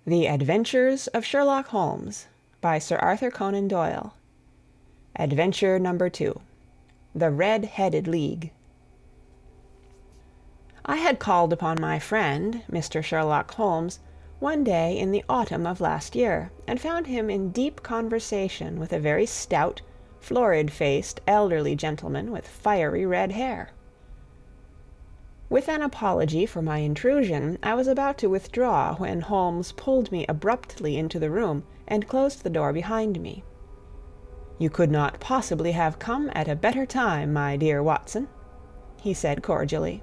The Adventures of Sherlock Holmes by Sir Arthur Conan Doyle. Adventure number 2. The Red-Headed League. I had called upon my friend, Mr. Sherlock Holmes, one day in the autumn of last year, and found him in deep conversation with a very stout, florid-faced, elderly gentleman with fiery red hair. With an apology for my intrusion, I was about to withdraw when Holmes pulled me abruptly into the room and closed the door behind me. "You could not possibly have come at a better time, my dear Watson," he said cordially.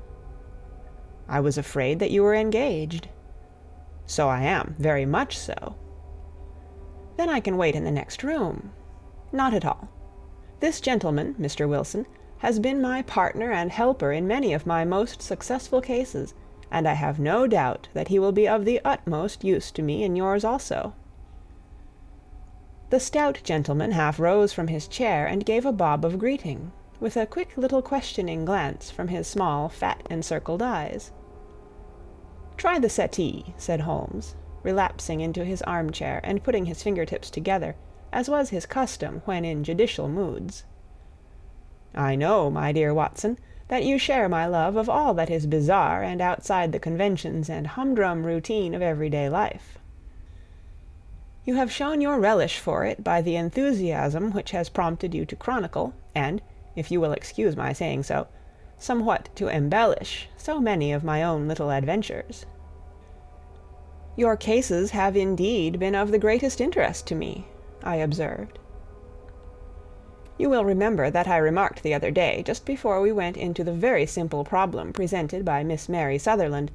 "I was afraid that you were engaged." "So I am, very much so." "Then I can wait in the next room." "Not at all. This gentleman, Mr. Wilson, has been my partner and helper in many of my most successful cases, and I have no doubt that he will be of the utmost use to me in yours also." The stout gentleman half rose from his chair and gave a bob of greeting, with a quick little questioning glance from his small, fat, encircled eyes. "Try the settee," said Holmes, relapsing into his armchair and putting his fingertips together, as was his custom when in judicial moods. "I know, my dear Watson, that you share my love of all that is bizarre and outside the conventions and humdrum routine of everyday life. You have shown your relish for it by the enthusiasm which has prompted you to chronicle, and, if you will excuse my saying so, somewhat to embellish so many of my own little adventures. Your cases have indeed been of the greatest interest to me," I observed. You will remember that I remarked the other day, just before we went into the very simple problem presented by Miss Mary Sutherland,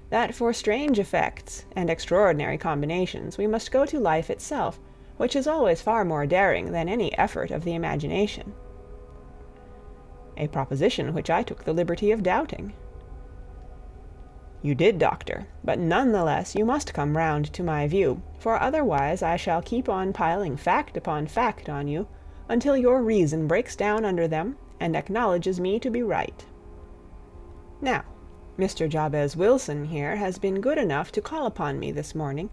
that for strange effects and extraordinary combinations we must go to life itself, which is always far more daring than any effort of the imagination. A proposition which I took the liberty of doubting. You did, Doctor, but none the less you must come round to my view, for otherwise I shall keep on piling fact upon fact on you, until your reason breaks down under them and acknowledges me to be right. Now, Mr. Jabez Wilson here has been good enough to call upon me this morning,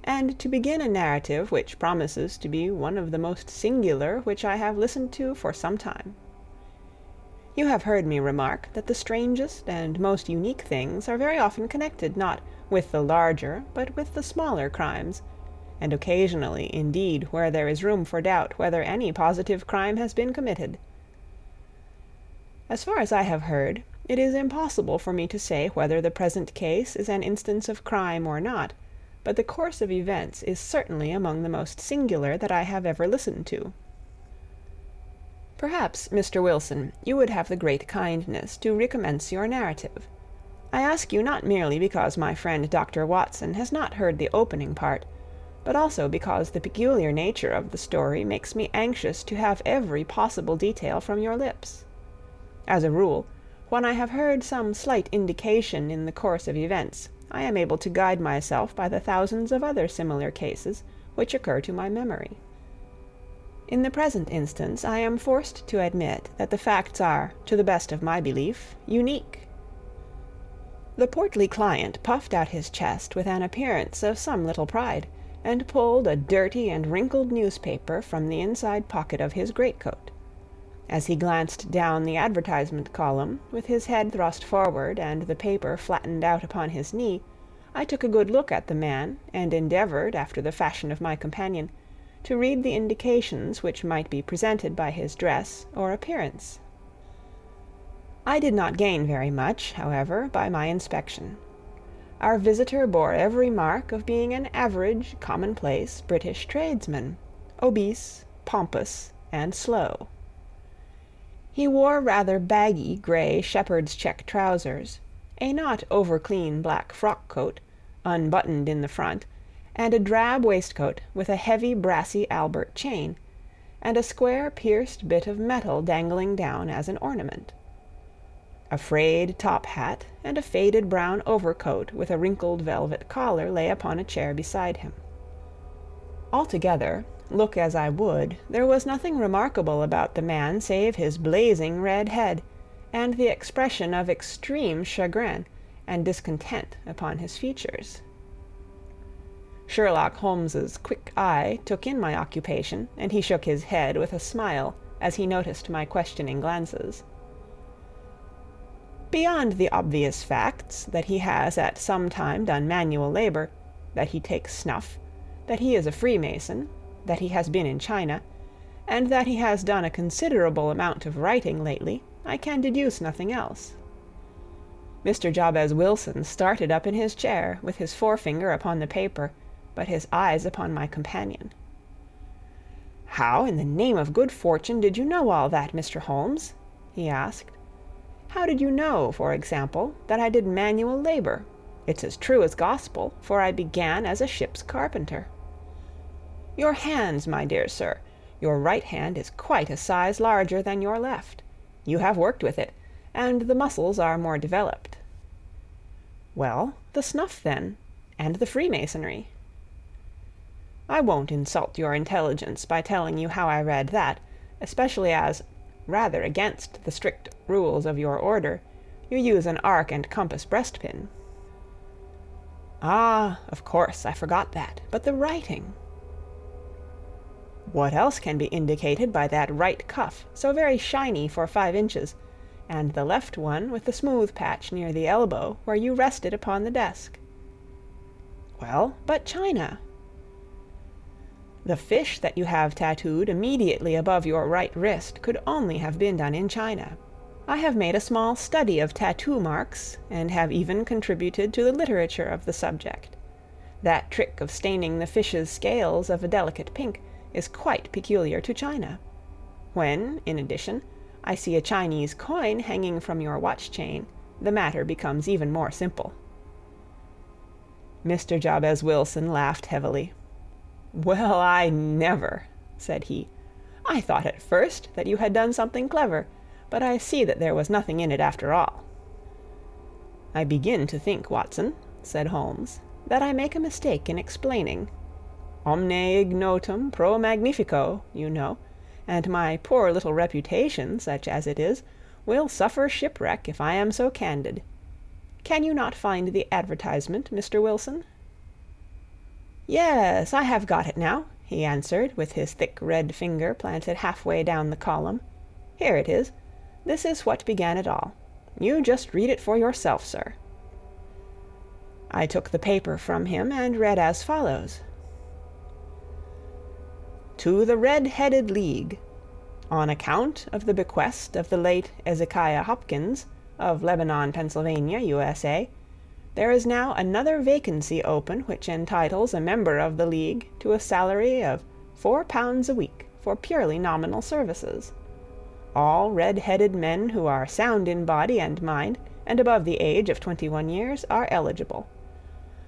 and to begin a narrative which promises to be one of the most singular which I have listened to for some time. You have heard me remark that the strangest and most unique things are very often connected not with the larger but with the smaller crimes, and occasionally, indeed, where there is room for doubt whether any positive crime has been committed. As far as I have heard, it is impossible for me to say whether the present case is an instance of crime or not, but the course of events is certainly among the most singular that I have ever listened to. Perhaps, Mr. Wilson, you would have the great kindness to recommence your narrative. I ask you not merely because my friend Dr. Watson has not heard the opening part, but also because the peculiar nature of the story makes me anxious to have every possible detail from your lips. As a rule, when I have heard some slight indication in the course of events, I am able to guide myself by the thousands of other similar cases which occur to my memory. In the present instance, I am forced to admit that the facts are, to the best of my belief, unique. The portly client puffed out his chest with an appearance of some little pride, and pulled a dirty and wrinkled newspaper from the inside pocket of his greatcoat. As he glanced down the advertisement column, with his head thrust forward and the paper flattened out upon his knee, I took a good look at the man, and endeavored, after the fashion of my companion, to read the indications which might be presented by his dress or appearance. I did not gain very much, however, by my inspection. Our visitor bore every mark of being an average, commonplace British tradesman, obese, pompous, and slow. He wore rather baggy grey shepherd's check trousers, a not over-clean black frock-coat, unbuttoned in the front, and a drab waistcoat with a heavy brassy Albert chain, and a square pierced bit of metal dangling down as an ornament. A frayed top hat and a faded brown overcoat with a wrinkled velvet collar lay upon a chair beside him. Altogether, look as I would, there was nothing remarkable about the man save his blazing red head, and the expression of extreme chagrin and discontent upon his features. Sherlock Holmes's quick eye took in my occupation, and he shook his head with a smile as he noticed my questioning glances. Beyond the obvious facts that he has at some time done manual labor, that he takes snuff, that he is a Freemason, that he has been in China, and that he has done a considerable amount of writing lately, I can deduce nothing else. Mr. Jabez Wilson started up in his chair, with his forefinger upon the paper, but his eyes upon my companion. "How, in the name of good fortune, did you know all that, Mr. Holmes?" he asked. "How did you know, for example, that I did manual labor? It's as true as gospel, for I began as a ship's carpenter." "Your hands, my dear sir. Your right hand is quite a size larger than your left. You have worked with it, and the muscles are more developed." "Well, the snuff, then, and the Freemasonry." "I won't insult your intelligence by telling you how I read that, especially as, rather against the strict rules of your order, you use an arc and compass breastpin." "Ah, of course, I forgot that. But the writing?" "What else can be indicated by that right cuff, so very shiny for 5 inches, and the left one with the smooth patch near the elbow where you rested upon the desk?" "Well, but China?" "The fish that you have tattooed immediately above your right wrist could only have been done in China. I have made a small study of tattoo marks, and have even contributed to the literature of the subject. That trick of staining the fish's scales of a delicate pink is quite peculiar to China. When, in addition, I see a Chinese coin hanging from your watch-chain, the matter becomes even more simple." Mr. Jabez Wilson laughed heavily. "Well, I never," said he. "I thought at first that you had done something clever, but I see that there was nothing in it after all." "I begin to think, Watson," said Holmes, "that I make a mistake in explaining. Omne ignotum pro magnifico, you know, and my poor little reputation, such as it is, will suffer shipwreck if I am so candid. Can you not find the advertisement, Mr. Wilson?" "Yes, I have got it now," he answered, with his thick red finger planted halfway down the column. "Here it is. This is what began it all. You just read it for yourself, sir." I took the paper from him and read as follows: "To the Red-Headed League. On account of the bequest of the late Ezekiah Hopkins, of Lebanon, Pennsylvania, USA, there is now another vacancy open which entitles a member of the League to a salary of £4 a week for purely nominal services. All red-headed men who are sound in body and mind and above the age of 21 years are eligible.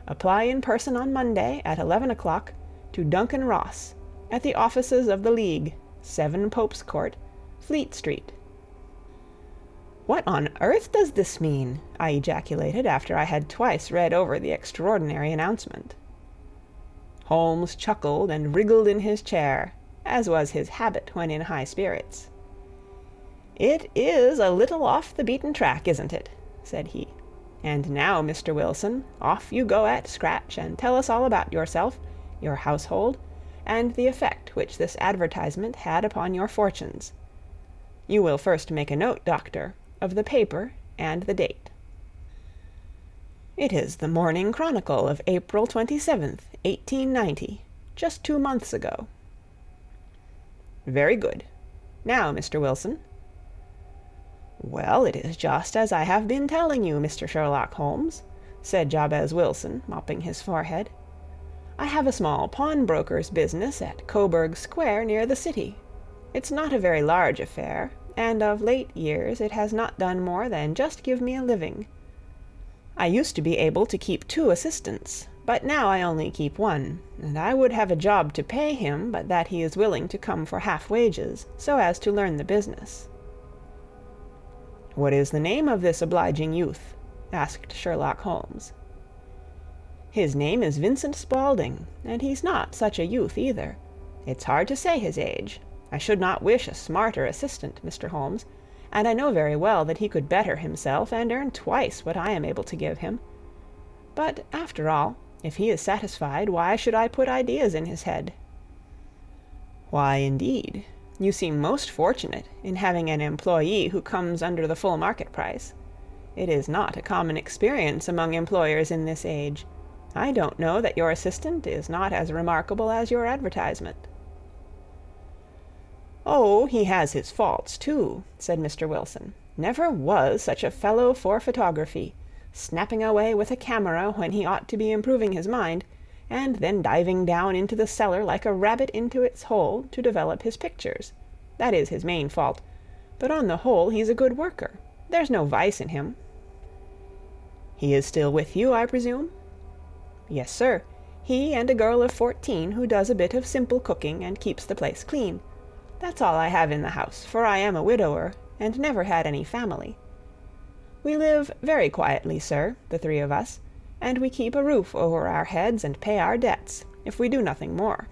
Apply in person on Monday at 11 o'clock to Duncan Ross, at the offices of the League, 7 Pope's Court, Fleet Street." "What on earth does this mean?" I ejaculated after I had twice read over the extraordinary announcement. Holmes chuckled and wriggled in his chair, as was his habit when in high spirits. "It is a little off the beaten track, isn't it?" said he. "And now, Mr. Wilson, off you go at scratch and tell us all about yourself, your household, and the effect which this advertisement had upon your fortunes. You will first make a note, Doctor, of the paper and the date." "It is the Morning Chronicle of April 27th, 1890, just 2 months ago." "Very good. Now, Mr. Wilson." "Well, it is just as I have been telling you, Mr. Sherlock Holmes," said Jabez Wilson, mopping his forehead. "I have a small pawnbroker's business at Coburg Square near the city. It's not a very large affair, and of late years it has not done more than just give me a living. I used to be able to keep 2 assistants, but now I only keep 1, and I would have a job to pay him but that he is willing to come for half wages, so as to learn the business." "What is the name of this obliging youth?" asked Sherlock Holmes. "His name is Vincent Spaulding, and he's not such a youth either. It's hard to say his age. I should not wish a smarter assistant, Mr. Holmes, and I know very well that he could better himself and earn twice what I am able to give him. But, after all, If he is satisfied, why should I put ideas in his head?" "Why, indeed? You seem most fortunate in having an employee who comes under the full market price. It is not a common experience among employers in this age. I don't know that your assistant is not as remarkable as your advertisement." "Oh, he has his faults, too," said Mr. Wilson. "Never was such a fellow for photography, snapping away with a camera when he ought to be improving his mind, and then diving down into the cellar like a rabbit into its hole to develop his pictures. That is his main fault, but on the whole he's a good worker. There's no vice in him." "He is still with you, I presume?" "Yes, sir. He and a girl of 14 who does a bit of simple cooking and keeps the place clean. That's all I have in the house, for I am a widower, and never had any family. We live very quietly, sir, the three of us, and we keep a roof over our heads and pay our debts, if we do nothing more."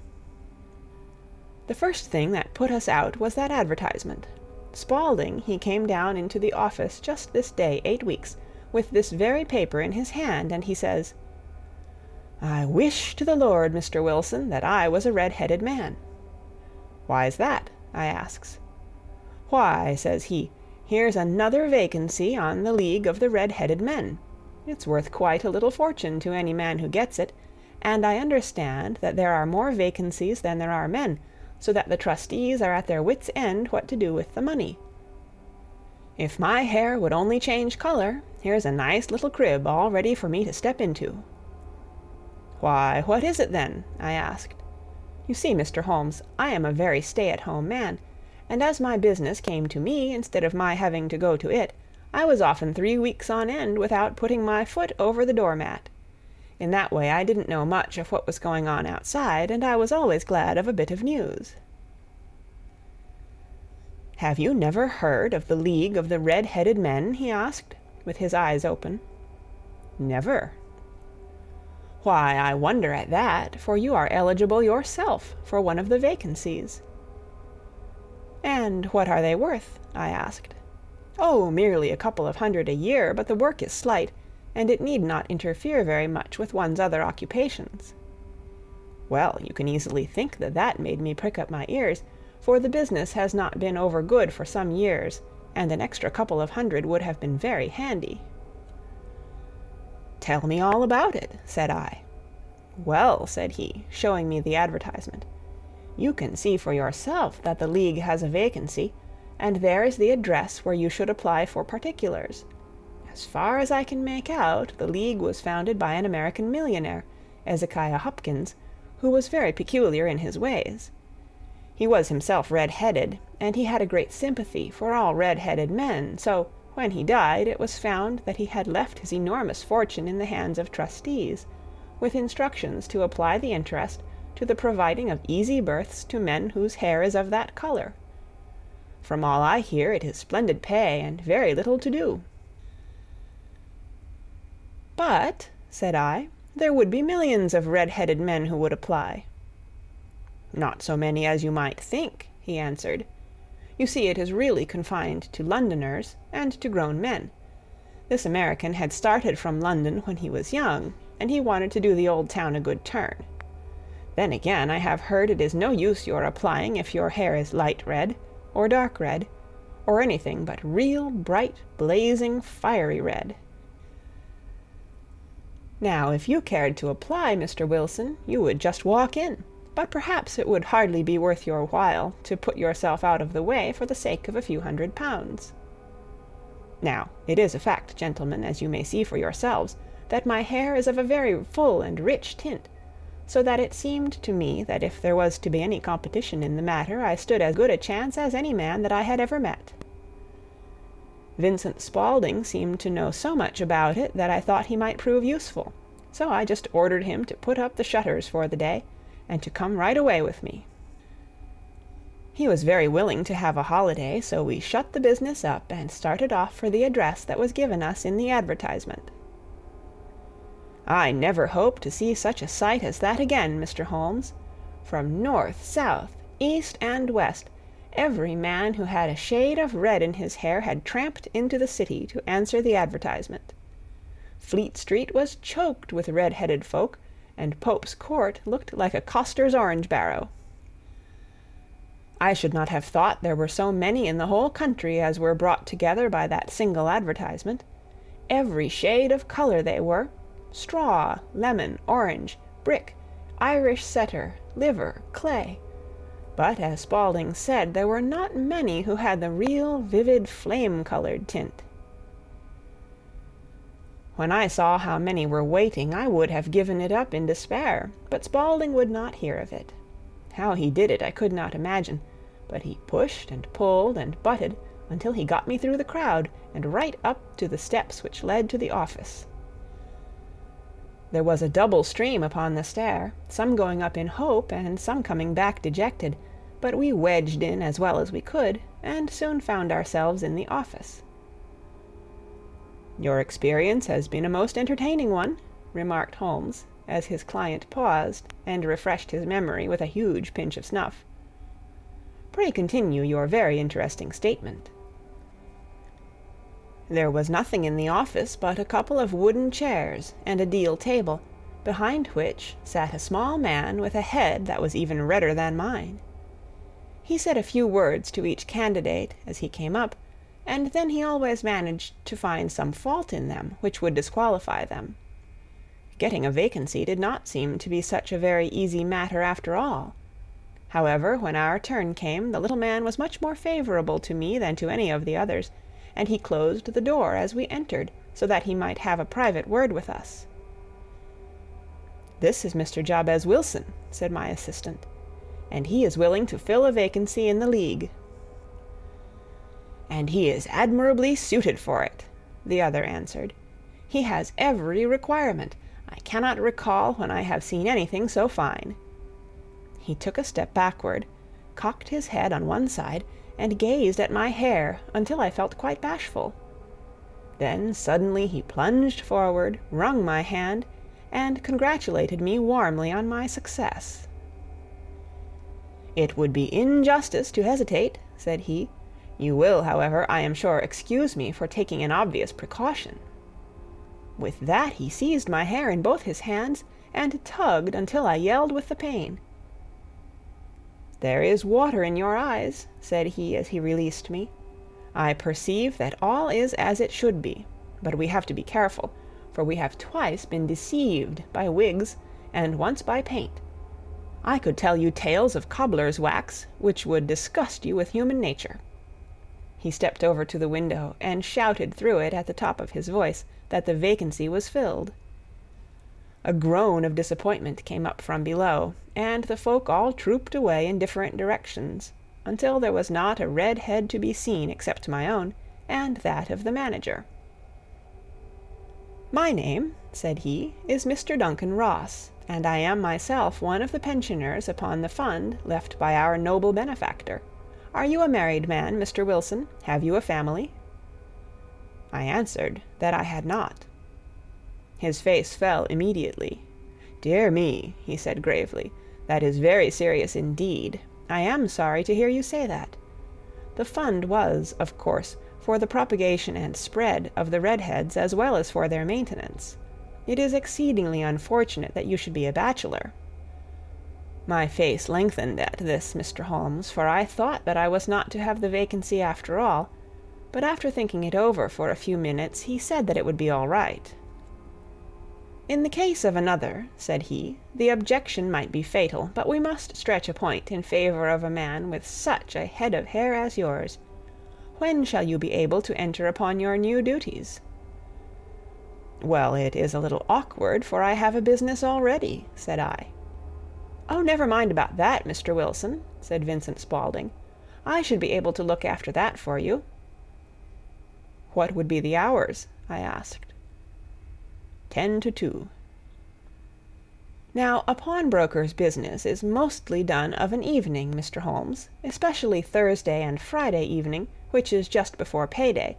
The first thing that put us out was that advertisement. Spaulding, he came down into the office just this day 8 weeks, with this very paper in his hand, and he says, "I wish to the Lord, Mr. Wilson, that I was a red-headed man." "Why's that?" I asks. "Why," says he, "here's another vacancy on the League of the Red-Headed Men. It's worth quite a little fortune to any man who gets it, and I understand that there are more vacancies than there are men, so that the trustees are at their wits' end what to do with the money. If my hair would only change color, here's a nice little crib all ready for me to step into." "Why, what is it then?" I asked. You see, Mr. Holmes, I am a very stay-at-home man, and as my business came to me instead of my having to go to it, I was often 3 weeks on end without putting my foot over the doormat. In that way I didn't know much of what was going on outside, and I was always glad of a bit of news." "Have you never heard of the League of the Red-Headed Men?" he asked, with his eyes open. "Never." "Why, I wonder at that, for you are eligible yourself for one of the vacancies." "And what are they worth?" I asked. "Oh, merely a couple of hundred a year, but the work is slight, and it need not interfere very much with one's other occupations." Well, you can easily think that that made me prick up my ears, for the business has not been over good for some years, and an extra couple of hundred would have been very handy. "Tell me all about it," said I. "Well," said he, showing me the advertisement, "you can see for yourself that the League has a vacancy, and there is the address where you should apply for particulars. As far as I can make out, the League was founded by an American millionaire, Ezekiah Hopkins, who was very peculiar in his ways. He was himself red-headed, and he had a great sympathy for all red-headed men, so when he died it was found that he had left his enormous fortune in the hands of trustees, with instructions to apply the interest to the providing of easy berths to men whose hair is of that color. From all I hear, it is splendid pay and very little to do." "But," said I, "there would be millions of red-headed men who would apply." "Not so many as you might think," he answered. "You see, it is really confined to Londoners and to grown men. This American had started from London when he was young, and he wanted to do the old town a good turn. Then again, I have heard it is no use your applying if your hair is light red, or dark red, or anything but real bright, blazing, fiery red. Now, if you cared to apply, Mr. Wilson, you would just walk in, but perhaps it would hardly be worth your while to put yourself out of the way for the sake of a few £100. Now, it is a fact, gentlemen, as you may see for yourselves, that my hair is of a very full and rich tint, so that it seemed to me that if there was to be any competition in the matter, I stood as good a chance as any man that I had ever met. Vincent Spaulding seemed to know so much about it that I thought he might prove useful, so I just ordered him to put up the shutters for the day, and to come right away with me. He was very willing to have a holiday, so we shut the business up and started off for the address that was given us in the advertisement. I never hope to see such a sight as that again, Mr. Holmes. From north, south, east, and west, every man who had a shade of red in his hair had tramped into the city to answer the advertisement. Fleet Street was choked with red-headed folk, and Pope's Court looked like a coster's orange barrow. I should not have thought there were so many in the whole country as were brought together by that single advertisement. Every shade of colour they were, straw, lemon, orange, brick, Irish setter, liver, clay. But, as Spaulding said, there were not many who had the real vivid flame-coloured tint. When I saw how many were waiting, I would have given it up in despair, but Spaulding would not hear of it. How he did it I could not imagine, but he pushed and pulled and butted until he got me through the crowd and right up to the steps which led to the office. There was a double stream upon the stair, some going up in hope and some coming back dejected, but we wedged in as well as we could, and soon found ourselves in the office. "Your experience has been a most entertaining one," remarked Holmes, as his client paused and refreshed his memory with a huge pinch of snuff. "Pray continue your very interesting statement." There was nothing in the office but a couple of wooden chairs and a deal table, behind which sat a small man with a head that was even redder than mine. He said a few words to each candidate as he came up, and then he always managed to find some fault in them which would disqualify them. Getting a vacancy did not seem to be such a very easy matter after all. However, when our turn came, the little man was much more favourable to me than to any of the others, and he closed the door as we entered, so that he might have a private word with us. "This is Mr. Jabez Wilson," said my assistant, "and he is willing to fill a vacancy in the League." "And he is admirably suited for it," the other answered. "He has every requirement. I cannot recall when I have seen anything so fine." He took a step backward, cocked his head on one side, and gazed at my hair until I felt quite bashful. Then suddenly he plunged forward, wrung my hand, and congratulated me warmly on my success. "It would be injustice to hesitate," said he. "You will, however, I am sure, excuse me for taking an obvious precaution." With that he seized my hair in both his hands and tugged until I yelled with the pain. "There is water in your eyes," said he as he released me. "I perceive that all is as it should be, but we have to be careful, for we have twice been deceived by wigs and once by paint. I could tell you tales of cobbler's wax which would disgust you with human nature." He stepped over to the window and shouted through it at the top of his voice that the vacancy was filled. A groan of disappointment came up from below, and the folk all trooped away in different directions, until there was not a red head to be seen except my own, and that of the manager. "My name," said he, "is Mr. Duncan Ross, and I am myself one of the pensioners upon the fund left by our noble benefactor. Are you a married man, Mr. Wilson? Have you a family?" I answered that I had not. His face fell immediately. "Dear me," he said gravely, "that is very serious indeed. I am sorry to hear you say that. The fund was, of course, for the propagation and spread of the redheads as well as for their maintenance. It is exceedingly unfortunate that you should be a bachelor." My face lengthened at this, Mr. Holmes, for I thought that I was not to have the vacancy after all, but after thinking it over for a few minutes he said that it would be all right. "In the case of another," said he, "the objection might be fatal, but we must stretch a point in favor of a man with such a head of hair as yours. When shall you be able to enter upon your new duties?" "Well, it is a little awkward, for I have a business already," said I. "Oh, never mind about that, Mr. Wilson," said Vincent Spaulding. "I should be able to look after that for you." "What would be the hours?" I asked. 10 to 2. Now, a pawnbroker's business is mostly done of an evening, Mr. Holmes, especially Thursday and Friday evening, which is just before payday,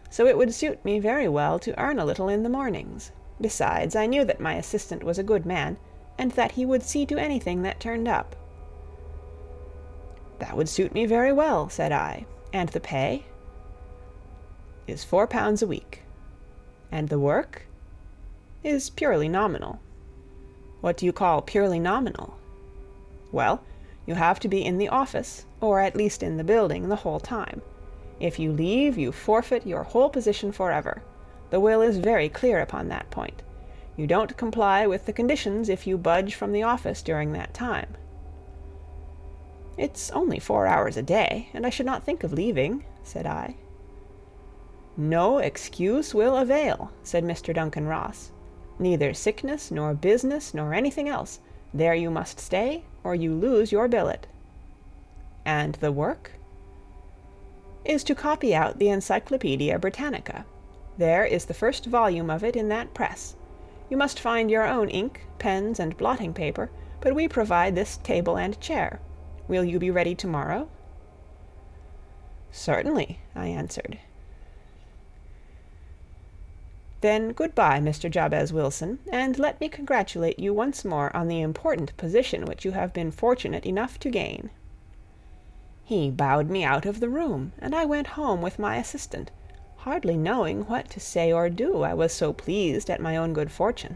so it would suit me very well to earn a little in the mornings. Besides, I knew that my assistant was a good man, and that he would see to anything that turned up. "That would suit me very well," said I. "And the pay?" "Is £4 a week." "And the work?" "Is purely nominal." What do you call purely nominal? Well, you have to be in the office, or at least in the building, the whole time. If you leave, you forfeit your whole position forever. The will is very clear upon that point. You don't comply with the conditions if you budge from the office during that time. It's only 4 hours a day, and I should not think of leaving, said I. No excuse will avail, said Mr. Duncan Ross. Neither sickness, nor business, nor anything else. There you must stay, or you lose your billet. And the work? Is to copy out the Encyclopaedia Britannica. There is the first volume of it in that press. You must find your own ink, pens, and blotting paper, but we provide this table and chair. Will you be ready tomorrow? Certainly, I answered. Then good-bye, Mr. Jabez Wilson, and let me congratulate you once more on the important position which you have been fortunate enough to gain. He bowed me out of the room, and I went home with my assistant, hardly knowing what to say or do, I was so pleased at my own good fortune.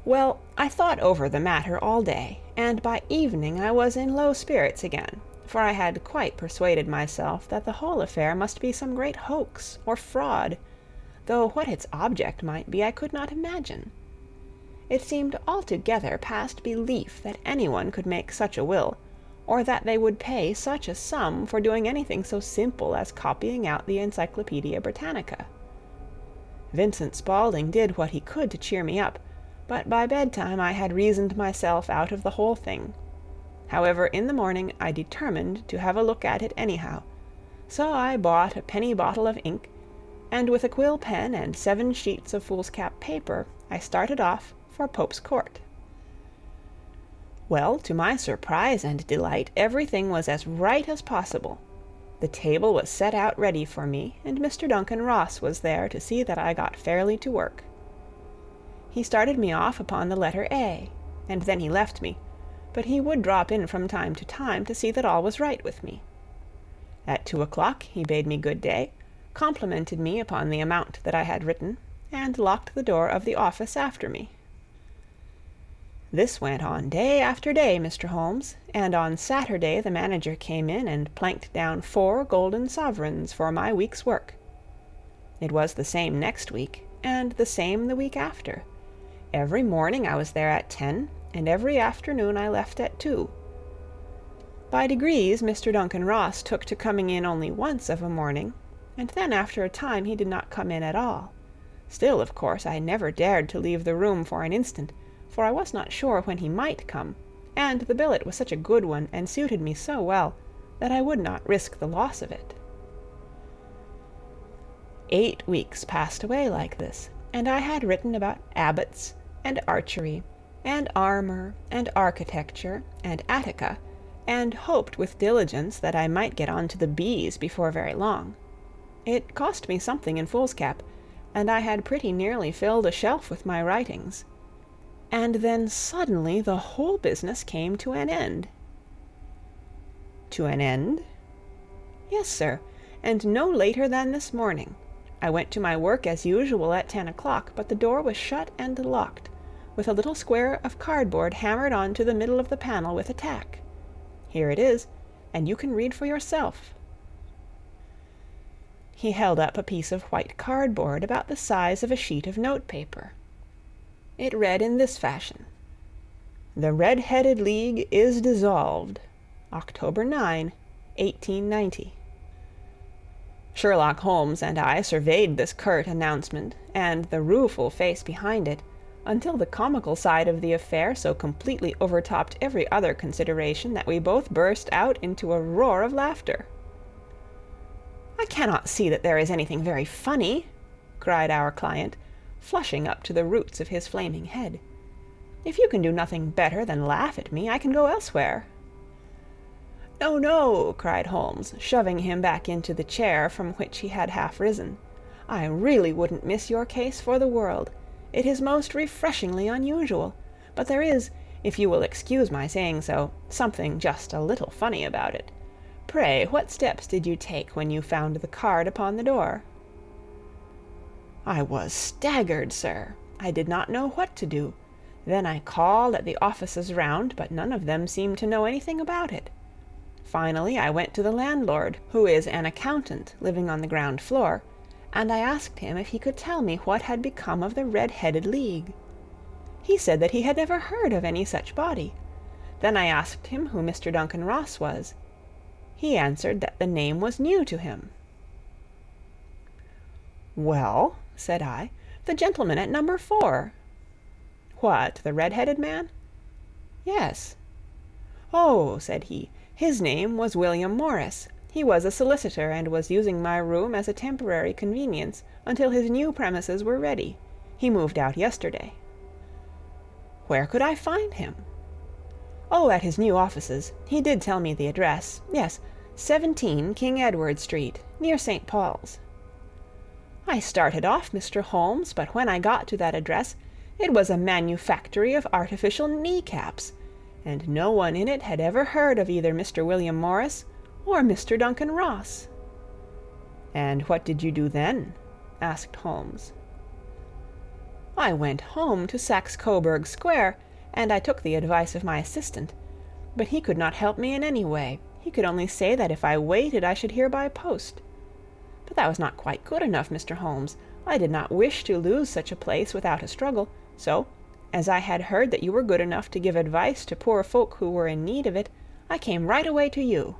Well, I thought over the matter all day, and by evening I was in low spirits again, for I had quite persuaded myself that the whole affair must be some great hoax or fraud, though what its object might be I could not imagine. It seemed altogether past belief that anyone could make such a will, or that they would pay such a sum for doing anything so simple as copying out the Encyclopaedia Britannica. Vincent Spaulding did what he could to cheer me up, but by bedtime I had reasoned myself out of the whole thing. However, in the morning I determined to have a look at it anyhow, so I bought a penny bottle of ink, and with a quill pen and 7 sheets of foolscap paper I started off for Pope's Court. Well, to my surprise and delight, everything was as right as possible. The table was set out ready for me, and Mr. Duncan Ross was there to see that I got fairly to work. He started me off upon the letter A, and then he left me, but he would drop in from time to time to see that all was right with me. At 2 o'clock he bade me good day, complimented me upon the amount that I had written, and locked the door of the office after me. This went on day after day, Mr. Holmes, and on Saturday the manager came in and planked down 4 golden sovereigns for my week's work. It was the same next week, and the same the week after. Every morning I was there at 10, and every afternoon I left at 2. By degrees Mr. Duncan Ross took to coming in only once of a morning, and then after a time he did not come in at all. Still, of course, I never dared to leave the room for an instant, for I was not sure when he might come, and the billet was such a good one and suited me so well that I would not risk the loss of it. 8 weeks passed away like this, and I had written about abbots, and archery, and armor, and architecture, and Attica, and hoped with diligence that I might get on to the bees before very long. It cost me something in foolscap, and I had pretty nearly filled a shelf with my writings. And then suddenly the whole business came to an end. To an end? Yes, sir, and no later than this morning. I went to my work as usual at 10 o'clock, but the door was shut and locked, with a little square of cardboard hammered on to the middle of the panel with a tack. Here it is, and you can read for yourself. He held up a piece of white cardboard about the size of a sheet of notepaper. It read in this fashion: "The Red-Headed League is dissolved. October 9, 1890. Sherlock Holmes and I surveyed this curt announcement, and the rueful face behind it, until the comical side of the affair so completely overtopped every other consideration that we both burst out into a roar of laughter. "I cannot see that there is anything very funny," cried our client, flushing up to the roots of his flaming head. "If you can do nothing better than laugh at me, I can go elsewhere." "No, no," cried Holmes, shoving him back into the chair from which he had half risen. "I really wouldn't miss your case for the world. It is most refreshingly unusual, but there is, if you will excuse my saying so, something just a little funny about it. Pray, what steps did you take when you found the card upon the door?" "I was staggered, sir. I did not know what to do. Then I called at the offices round, but none of them seemed to know anything about it. Finally, I went to the landlord, who is an accountant living on the ground floor, and I asked him if he could tell me what had become of the Red-Headed League. He said that he had never heard of any such body. Then I asked him who Mr. Duncan Ross was. He answered that the name was new to him. "Well," said I, "the gentleman at number 4. "What, the red-headed man?" "Yes." "Oh," said he, "his name was William Morris. He was a solicitor, and was using my room as a temporary convenience until his new premises were ready. He moved out yesterday." "Where could I find him?" "Oh, at his new offices. He did tell me the address. Yes, 17 King Edward Street, near St. Paul's." I started off, Mr. Holmes, but when I got to that address, it was a manufactory of artificial knee-caps, and no one in it had ever heard of either Mr. William Morris or Mr. Duncan Ross. "And what did you do then?" asked Holmes. "I went home to Saxe-Coburg Square, and I took the advice of my assistant. But he could not help me in any way. He could only say that if I waited I should hear by post. But that was not quite good enough, Mr. Holmes. I did not wish to lose such a place without a struggle, so, as I had heard that you were good enough to give advice to poor folk who were in need of it, I came right away to you."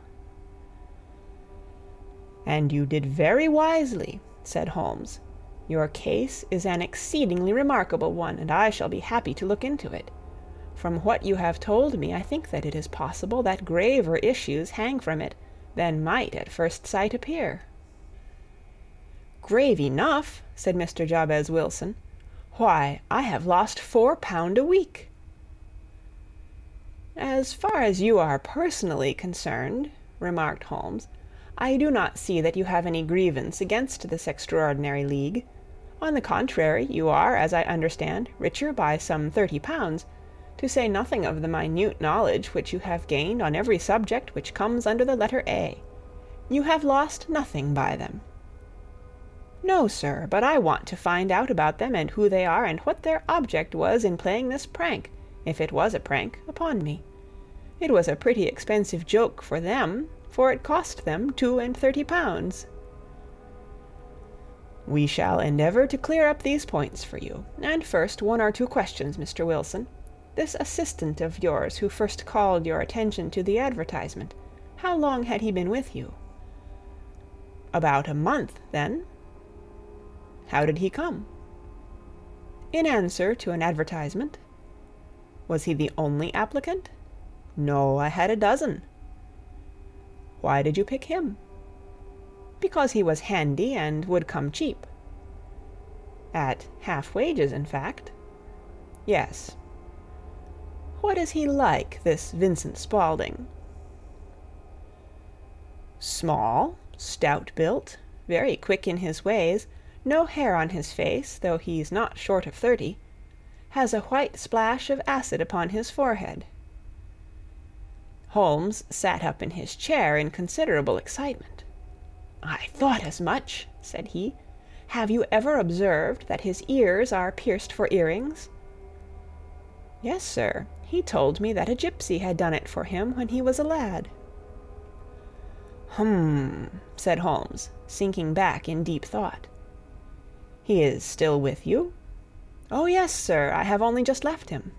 "And you did very wisely," said Holmes. "Your case is an exceedingly remarkable one, and I shall be happy to look into it. From what you have told me, I think that it is possible that graver issues hang from it than might at first sight appear." "Grave enough," said Mr. Jabez Wilson. "Why, I have lost £4 a week." "As far as you are personally concerned," remarked Holmes, "I do not see that you have any grievance against this extraordinary league. On the contrary, you are, as I understand, richer by some £30, to say nothing of the minute knowledge which you have gained on every subject which comes under the letter A. You have lost nothing by them." "No, sir, but I want to find out about them, and who they are, and what their object was in playing this prank, if it was a prank, upon me. It was a pretty expensive joke for them, for it cost them £32. "We shall endeavour to clear up these points for you. And first, 1 or 2 questions, Mr. Wilson. This assistant of yours who first called your attention to the advertisement, how long had he been with you?" "About a month, then." "How did he come?" "In answer to an advertisement." "Was he the only applicant?" "No, I had a dozen." "Why did you pick him?" "Because he was handy and would come cheap." "At half wages, in fact?" "Yes." "What is he like, this Vincent Spaulding?" "Small, stout-built, very quick in his ways, no hair on his face, though he's not short of 30, has a white splash of acid upon his forehead." Holmes sat up in his chair in considerable excitement. "I thought as much," said he. "Have you ever observed that his ears are pierced for earrings?" "Yes, sir. He told me that a gypsy had done it for him when he was a lad." "Hum," said Holmes, sinking back in deep thought. "He is still with you?" "Oh, yes, sir. I have only just left him."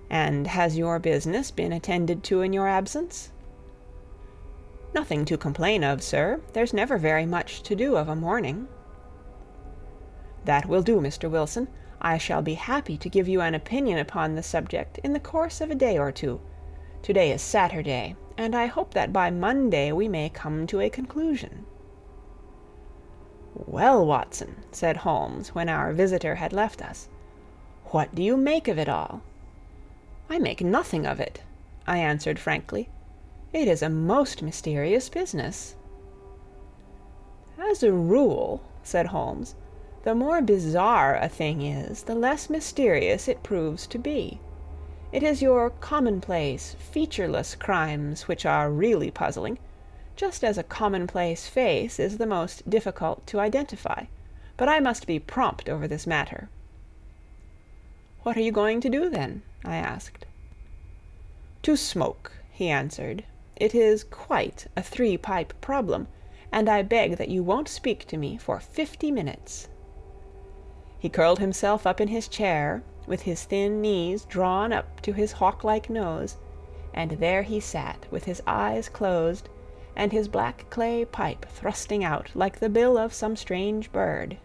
"And has your business been attended to in your absence?" "Nothing to complain of, sir. There's never very much to do of a morning." "That will do, Mr. Wilson. I shall be happy to give you an opinion upon the subject in the course of a day or 2. To-day is Saturday, and I hope that by Monday we may come to a conclusion." "Well, Watson," said Holmes, when our visitor had left us, "what do you make of it all?" "I make nothing of it," I answered frankly. "It is a most mysterious business." "As a rule," said Holmes, "the more bizarre a thing is, the less mysterious it proves to be. It is your commonplace, featureless crimes which are really puzzling, just as a commonplace face is the most difficult to identify. But I must be prompt over this matter." "What are you going to do, then?" I asked. "To smoke," he answered. "It is quite a three-pipe problem, and I beg that you won't speak to me for 50 minutes." He curled himself up in his chair, with his thin knees drawn up to his hawk-like nose, and there he sat, with his eyes closed, and his black clay pipe thrusting out like the bill of some strange bird.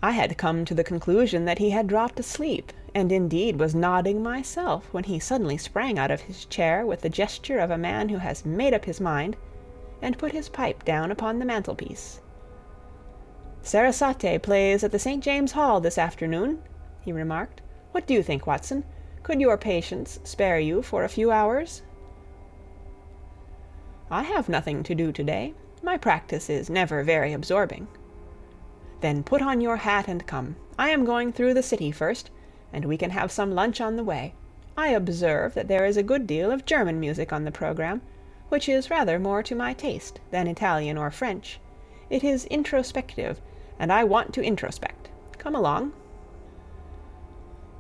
I had come to the conclusion that he had dropped asleep, and indeed was nodding myself, when he suddenly sprang out of his chair with the gesture of a man who has made up his mind, and put his pipe down upon the mantelpiece. "Sarasate plays at the St. James Hall this afternoon," he remarked. "What do you think, Watson? Could your patients spare you for a few hours?" "I have nothing to do today. My practice is never very absorbing." "Then put on your hat and come. I am going through the city first, and we can have some lunch on the way. I observe that there is a good deal of German music on the programme, which is rather more to my taste than Italian or French. It is introspective, and I want to introspect. Come along."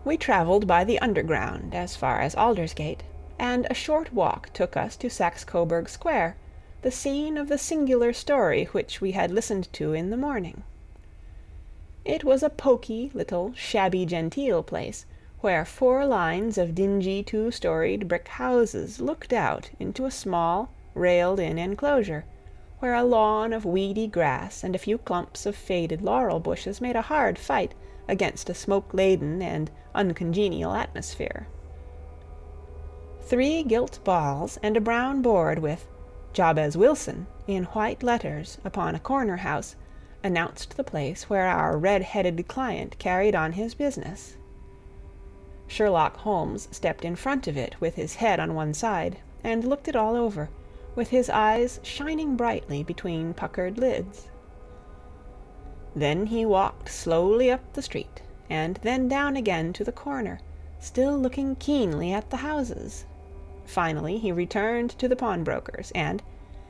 We travelled by the Underground as far as Aldersgate, and a short walk took us to Saxe-Coburg Square, the scene of the singular story which we had listened to in the morning. It was a poky little shabby-genteel place, where 4 lines of dingy 2-storied brick houses looked out into a small, railed-in enclosure, where a lawn of weedy grass and a few clumps of faded laurel bushes made a hard fight against a smoke-laden and uncongenial atmosphere. 3 gilt balls and a brown board with "Jabez Wilson" in white letters upon a corner house announced the place where our red-headed client carried on his business. Sherlock Holmes stepped in front of it with his head on one side, and looked it all over, with his eyes shining brightly between puckered lids. Then he walked slowly up the street, and then down again to the corner, still looking keenly at the houses. Finally he returned to the pawnbroker's, and,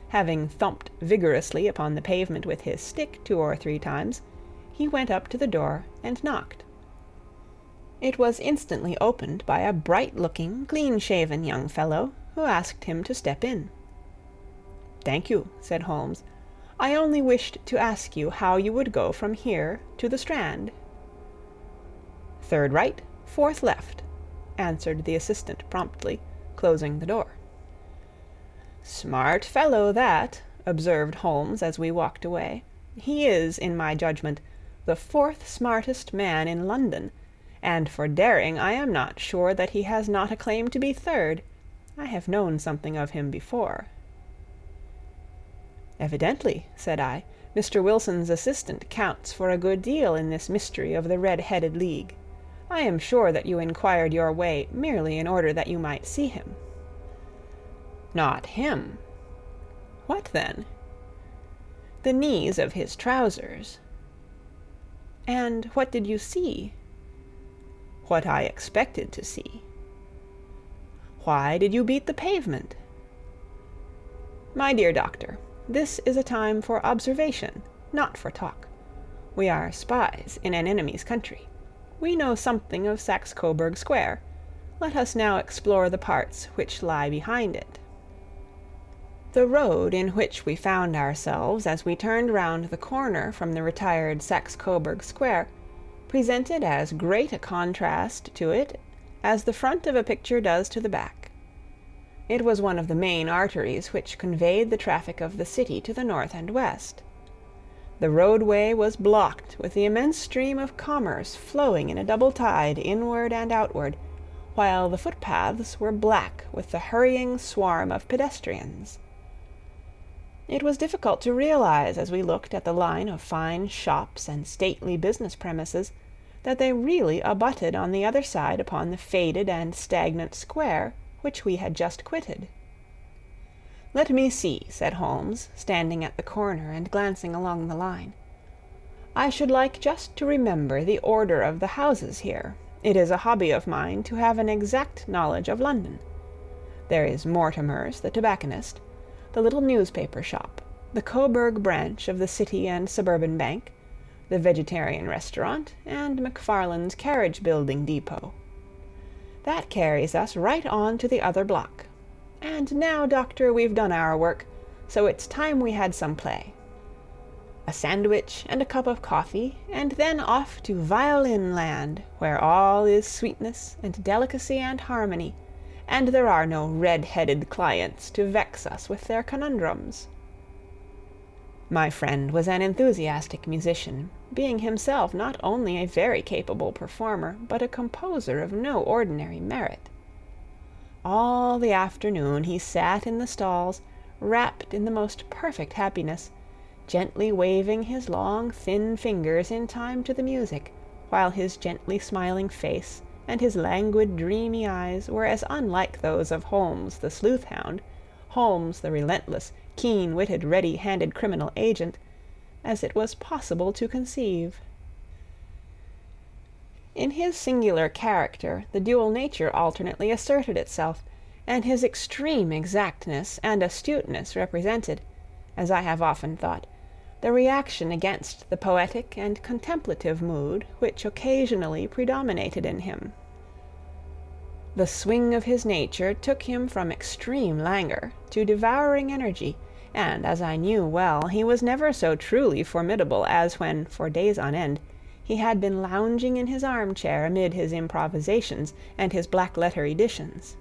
having thumped vigorously upon the pavement with his stick 2 or 3 times, he went up to the door and knocked. It was instantly opened by a bright-looking, clean-shaven young fellow, who asked him to step in. "Thank you," said Holmes. "I only wished to ask you how you would go from here to the Strand." "Third right, 4th left," answered the assistant promptly, closing the door. "Smart fellow, that," observed Holmes as we walked away. "He is, in my judgment, the 4th smartest man in London, and for daring I am not sure that he has not a claim to be 3rd. I have known something of him before." "Evidently," said I, "Mr. Wilson's assistant counts for a good deal in this mystery of the Red-Headed League. I am sure that you inquired your way merely in order that you might see him." "Not him." "What then?" "The knees of his trousers." "And what did you see?" "What I expected to see." "Why did you beat the pavement?" "My dear doctor, this is a time for observation, not for talk. We are spies in an enemy's country. We know something of Saxe-Coburg Square. Let us now explore the parts which lie behind it." The road in which we found ourselves as we turned round the corner from the retired Saxe-Coburg Square presented as great a contrast to it as the front of a picture does to the back. It was one of the main arteries which conveyed the traffic of the city to the north and west. The roadway was blocked with the immense stream of commerce flowing in a double tide inward and outward, while the footpaths were black with the hurrying swarm of pedestrians. It was difficult to realize, as we looked at the line of fine shops and stately business premises, that they really abutted on the other side upon the faded and stagnant square which we had just quitted. "Let me see," said Holmes, standing at the corner and glancing along the line. "I should like just to remember the order of the houses here. It is a hobby of mine to have an exact knowledge of London. There is Mortimer's, the tobacconist, the little newspaper shop, the Coburg branch of the City and Suburban Bank, the Vegetarian Restaurant, and McFarland's Carriage-Building Depot. That carries us right on to the other block. And now, Doctor, we've done our work, so it's time we had some play. A sandwich and a cup of coffee, and then off to Violin Land, where all is sweetness and delicacy and harmony, and there are no red-headed clients to vex us with their conundrums. My friend was an enthusiastic musician, being himself not only a very capable performer, but a composer of no ordinary merit. All the afternoon he sat in the stalls, wrapped in the most perfect happiness, gently waving his long, thin fingers in time to the music, while his gently smiling face and his languid, dreamy eyes were as unlike those of Holmes the sleuth-hound, Holmes the relentless, keen-witted, ready-handed criminal agent, as it was possible to conceive. In his singular character the dual nature alternately asserted itself, and his extreme exactness and astuteness represented, as I have often thought, the reaction against the poetic and contemplative mood which occasionally predominated in him. The swing of his nature took him from extreme languor to devouring energy, and, as I knew well, he was never so truly formidable as when, for days on end, he had been lounging in his armchair amid his improvisations and his black-letter editions.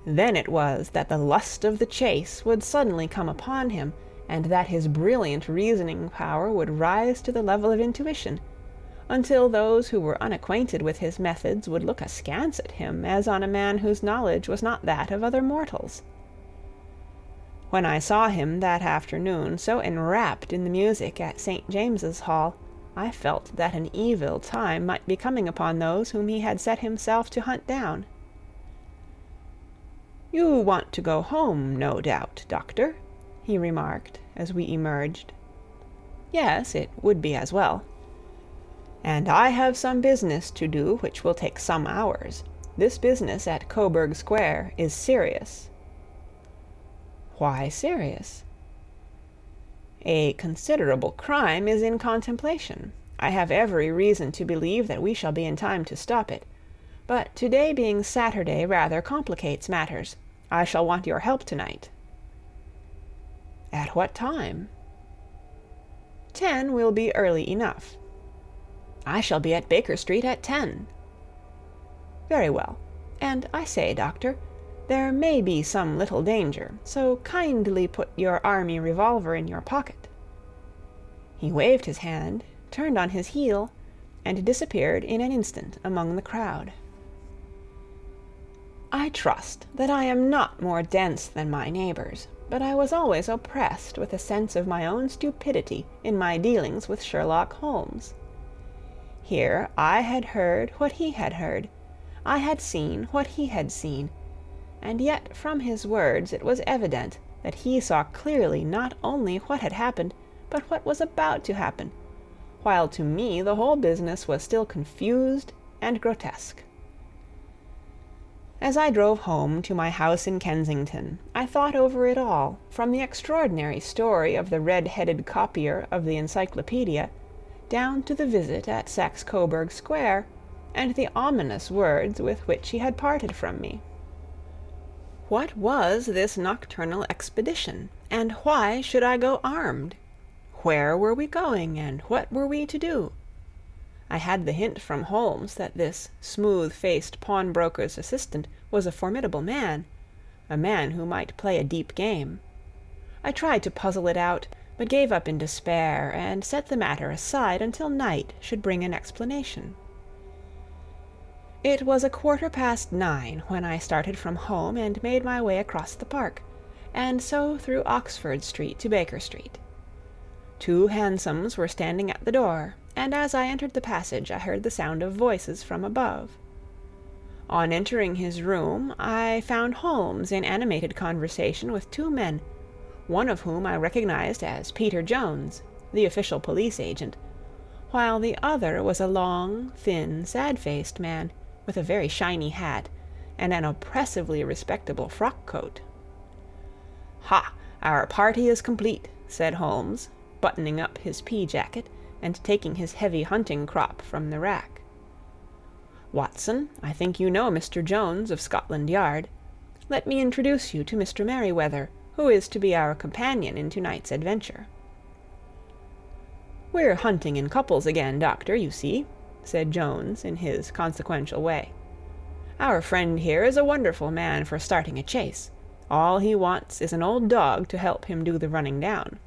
Then it was that the lust of the chase would suddenly come upon him, and that his brilliant reasoning power would rise to the level of intuition, until those who were unacquainted with his methods would look askance at him as on a man whose knowledge was not that of other mortals. When I saw him that afternoon so enwrapped in the music at St. James's Hall, I felt that an evil time might be coming upon those whom he had set himself to hunt down. "You want to go home, no doubt, Doctor," he remarked as we emerged. "Yes, it would be as well." "And I have some business to do which will take some hours. This business at Coburg Square is serious." "Why serious?" "A considerable crime is in contemplation. I have every reason to believe that we shall be in time to stop it. But today being Saturday rather complicates matters. I shall want your help tonight." "At what time?" 10 will be early enough." "I shall be at Baker Street at 10. "Very well. And I say, Doctor, there may be some little danger, so kindly put your army revolver in your pocket." He waved his hand, turned on his heel, and disappeared in an instant among the crowd. I trust that I am not more dense than my neighbors, but I was always oppressed with a sense of my own stupidity in my dealings with Sherlock Holmes. Here I had heard what he had heard, I had seen what he had seen, and yet from his words it was evident that he saw clearly not only what had happened, but what was about to happen, while to me the whole business was still confused and grotesque. As I drove home to my house in Kensington, I thought over it all, from the extraordinary story of the red-headed copier of the Encyclopedia, down to the visit at Saxe-Coburg Square, and the ominous words with which he had parted from me. What was this nocturnal expedition, and why should I go armed? Where were we going, and what were we to do? I had the hint from Holmes that this smooth-faced pawnbroker's assistant was a formidable man, a man who might play a deep game. I tried to puzzle it out, but gave up in despair, and set the matter aside until night should bring an explanation. It was 9:15 when I started from home and made my way across the park, and so through Oxford Street to Baker Street. 2 hansoms were standing at the door, and as I entered the passage I heard the sound of voices from above. On entering his room I found Holmes in animated conversation with 2 men, one of whom I recognized as Peter Jones, the official police agent, while the other was a long, thin, sad-faced man, with a very shiny hat, and an oppressively respectable frock-coat. "Ha! Our party is complete," said Holmes, buttoning up his pea-jacket, and taking his heavy hunting crop from the rack. "Watson, I think you know Mr. Jones of Scotland Yard. Let me introduce you to Mr. Merryweather, who is to be our companion in to-night's adventure." "We're hunting in couples again, Doctor, you see," said Jones in his consequential way. "Our friend here is a wonderful man for starting a chase. All he wants is an old dog to help him do the running down."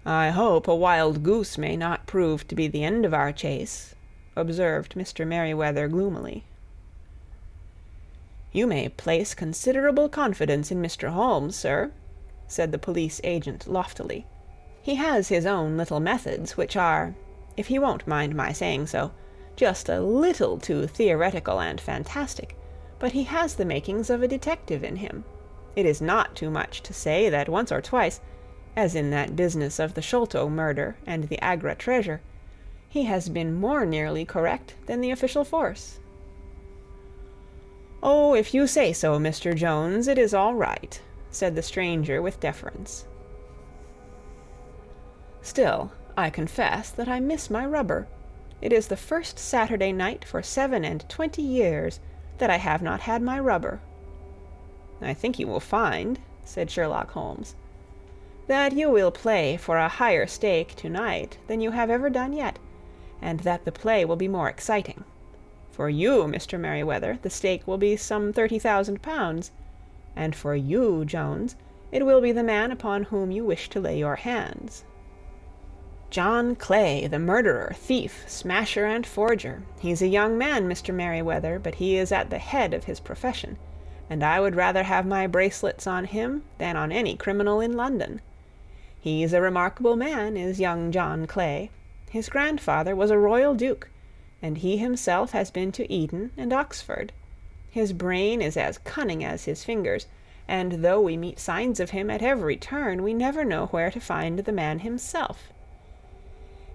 "I hope a wild goose may not prove to be the end of our chase," observed Mr. Merryweather gloomily. "You may place considerable confidence in Mr. Holmes, sir," said the police agent loftily. "He has his own little methods, which are, if he won't mind my saying so, just a little too theoretical and fantastic, but he has the makings of a detective in him. It is not too much to say that once or twice, as in that business of the Sholto murder and the Agra treasure, he has been more nearly correct than the official force." "Oh, if you say so, Mr. Jones, it is all right," said the stranger with deference. "Still, I confess that I miss my rubber. It is the first Saturday night for 27 years that I have not had my rubber." "I think you will find," said Sherlock Holmes, "that you will play for a higher stake to-night than you have ever done yet, and that the play will be more exciting. For you, Mr. Merryweather, the stake will be some £30,000, and for you, Jones, it will be the man upon whom you wish to lay your hands. John Clay, the murderer, thief, smasher, and forger. He's a young man, Mr. Merryweather, but he is at the head of his profession, and I would rather have my bracelets on him than on any criminal in London. He's a remarkable man, is young John Clay. His grandfather was a royal duke, and he himself has been to Eton and Oxford. His brain is as cunning as his fingers, and though we meet signs of him at every turn, we never know where to find the man himself.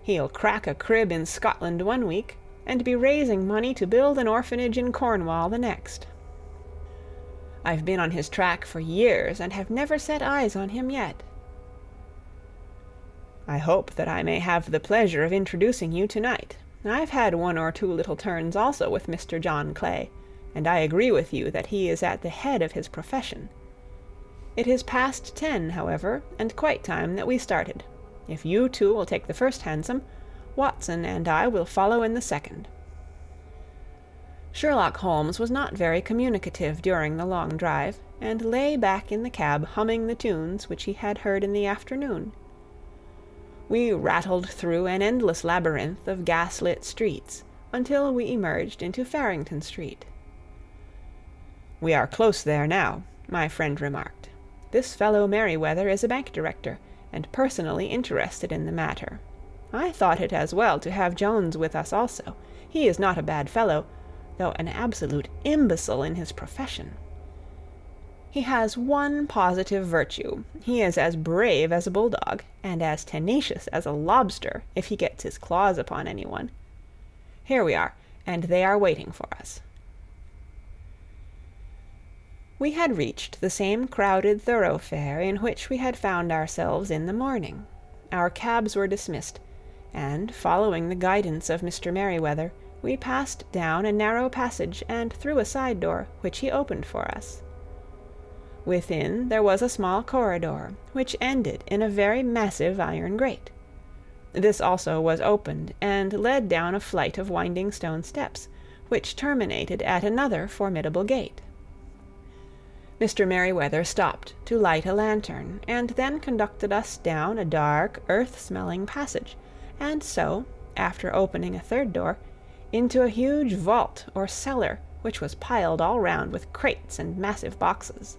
He'll crack a crib in Scotland one week, and be raising money to build an orphanage in Cornwall the next. I've been on his track for years, and have never set eyes on him yet. I hope that I may have the pleasure of introducing you to-night. I've had one or two little turns also with Mr. John Clay, and I agree with you that he is at the head of his profession. It is past 10, however, and quite time that we started. If you two will take the first hansom, Watson and I will follow in the second." Sherlock Holmes was not very communicative during the long drive, and lay back in the cab humming the tunes which he had heard in the afternoon. We rattled through an endless labyrinth of gas-lit streets until we emerged into Farrington Street. "We are close there now," my friend remarked. "This fellow Merryweather is a bank director, and personally interested in the matter. I thought it as well to have Jones with us also. He is not a bad fellow, though an absolute imbecile in his profession. He has one positive virtue. He is as brave as a bulldog, and as tenacious as a lobster if he gets his claws upon anyone. Here we are, and they are waiting for us." We had reached the same crowded thoroughfare in which we had found ourselves in the morning. Our cabs were dismissed, and, following the guidance of Mr. Merryweather, we passed down a narrow passage and through a side door, which he opened for us. Within there was a small corridor, which ended in a very massive iron grate. This also was opened, and led down a flight of winding stone steps, which terminated at another formidable gate. Mr. Merryweather stopped to light a lantern, and then conducted us down a dark, earth-smelling passage, and so, after opening a third door, into a huge vault or cellar, which was piled all round with crates and massive boxes.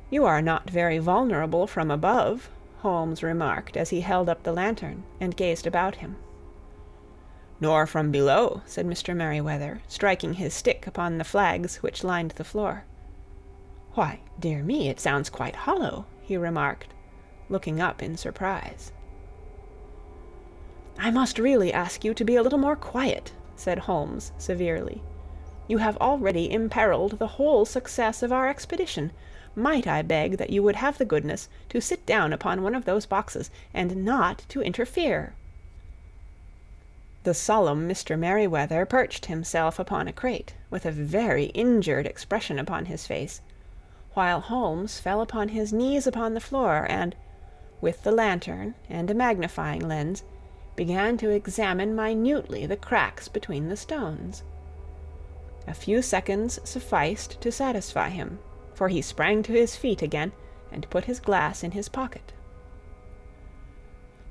"You are not very vulnerable from above," Holmes remarked as he held up the lantern and gazed about him. "Nor from below," said Mr. Merryweather, striking his stick upon the flags which lined the floor. "Why, dear me, it sounds quite hollow," he remarked, looking up in surprise. "I must really ask you to be a little more quiet," said Holmes severely. You have already imperilled the whole success of our expedition. Might I beg that you would have the goodness to sit down upon one of those boxes, and not to interfere?" The solemn Mr. Merryweather perched himself upon a crate, with a very injured expression upon his face, while Holmes fell upon his knees upon the floor, and, with the lantern and a magnifying lens, began to examine minutely the cracks between the stones. A few seconds sufficed to satisfy him, for he sprang to his feet again and put his glass in his pocket.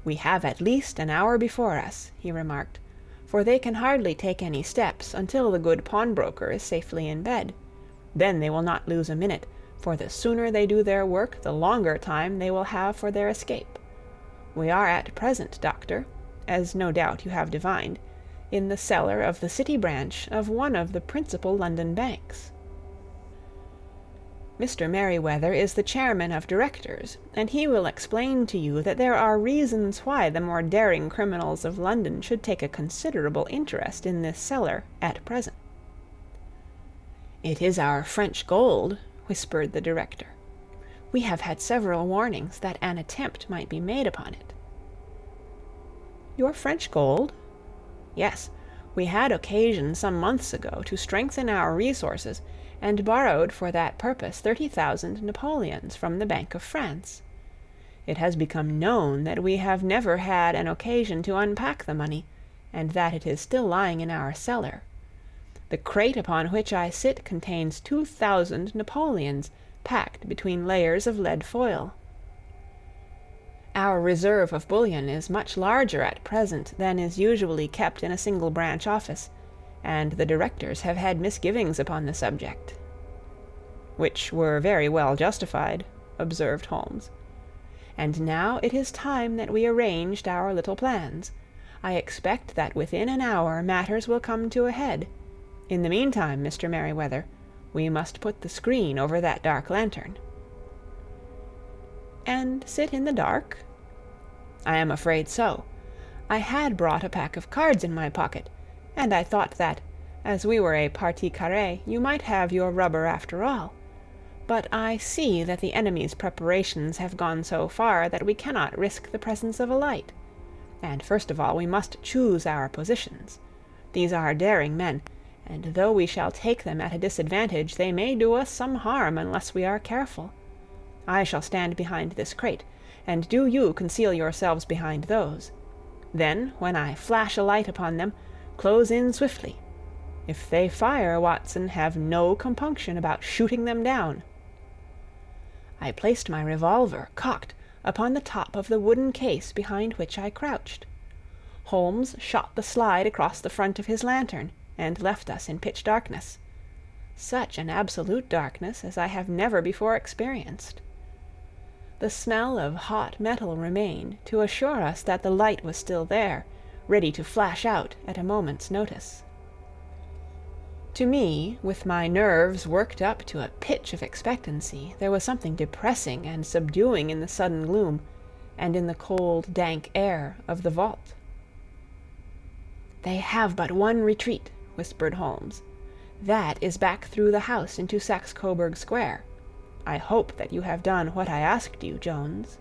"We have at least an hour before us," he remarked, "for they can hardly take any steps until the good pawnbroker is safely in bed. Then they will not lose a minute, for the sooner they do their work the longer time they will have for their escape. We are at present, Doctor, as no doubt you have divined, in the cellar of the City branch of one of the principal London banks. Mr. Merryweather is the chairman of directors, and he will explain to you that there are reasons why the more daring criminals of London should take a considerable interest in this cellar at present." "It is our French gold," whispered the director. "We have had several warnings that an attempt might be made upon it." "Your French gold?" "Yes. We had occasion some months ago to strengthen our resources, and borrowed for that purpose 30,000 Napoleons from the Bank of France. It has become known that we have never had an occasion to unpack the money, and that it is still lying in our cellar. The crate upon which I sit contains 2,000 Napoleons, packed between layers of lead foil. Our reserve of bullion is much larger at present than is usually kept in a single branch office, and the directors have had misgivings upon the subject." "Which were very well justified," observed Holmes. "And now it is time that we arranged our little plans. I expect that within an hour matters will come to a head. In the meantime, Mr. Merryweather, we must put the screen over that dark lantern." "And sit in the dark?" "I am afraid so. I had brought a pack of cards in my pocket, and I thought that, as we were a partie carrée, you might have your rubber after all. But I see that the enemy's preparations have gone so far that we cannot risk the presence of a light. And first of all we must choose our positions. These are daring men, and though we shall take them at a disadvantage, they may do us some harm unless we are careful. I shall stand behind this crate, and do you conceal yourselves behind those. Then, when I flash a light upon them, close in swiftly. If they fire, Watson, have no compunction about shooting them down." I placed my revolver, cocked, upon the top of the wooden case behind which I crouched. Holmes shot the slide across the front of his lantern, and left us in pitch darkness. Such an absolute darkness as I have never before experienced. The smell of hot metal remained to assure us that the light was still there, ready to flash out at a moment's notice. To me, with my nerves worked up to a pitch of expectancy, there was something depressing and subduing in the sudden gloom, and in the cold, dank air of the vault. "They have but one retreat," whispered Holmes. "That is back through the house into Saxe-Coburg Square. I hope that you have done what I asked you, Jones."